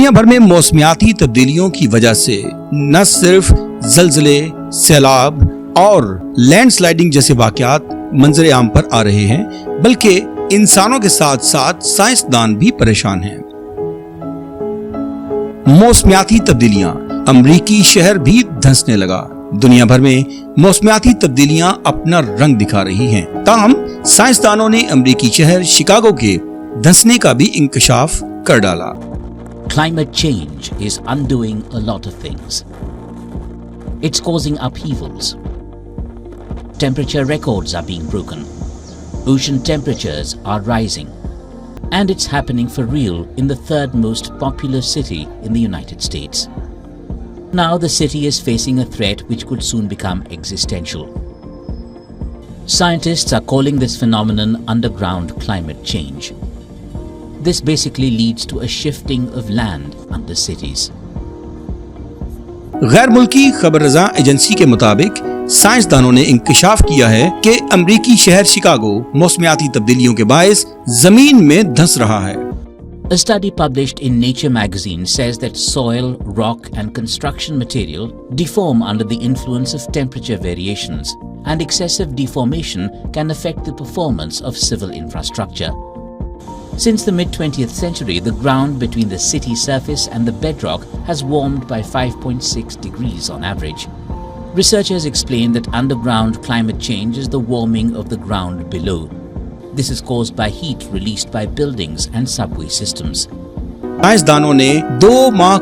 دنیا بھر میں موسمیاتی تبدیلیوں کی وجہ سے نہ صرف زلزلے، سیلاب اور لینڈ سلائڈنگ جیسے واقعات منظر عام پر آ رہے ہیں، بلکہ انسانوں کے ساتھ ساتھ سائنسدان بھی پریشان ہیں۔ موسمیاتی تبدیلیاں، امریکی شہر بھی دھنسنے لگا۔ دنیا بھر میں موسمیاتی تبدیلیاں اپنا رنگ دکھا رہی ہیں، تاہم سائنسدانوں نے امریکی شہر شکاگو کے دھنسنے کا بھی انکشاف کر ڈالا۔ Climate change is undoing a lot of things. It's causing upheavals. Temperature records are being broken. Ocean temperatures are rising. And it's happening for real in the third most populous city in the United States. Now the city is facing a threat which could soon become existential. Scientists are calling this phenomenon underground climate change. This basically leads to a shifting of land under cities. غیر ملکی خبر رساں agency کے مطابق سائنسدانوں نے انکشاف کیا ہے کہ امریکی شہر شکاگو موسمیاتی تبدیلیوں کے باعث زمین میں دھنس رہا ہے۔ A study published in Nature magazine says that soil, rock and construction material deform under the influence of temperature variations, and excessive deformation can affect the performance of civil infrastructure. Since the mid-20th century, the ground between the city surface and the bedrock has warmed by 5.6 degrees on average. Researchers explain that underground climate change is the warming of the ground below. This is caused by heat released by buildings and subway systems. سائنسدانوں نے 2 ماہ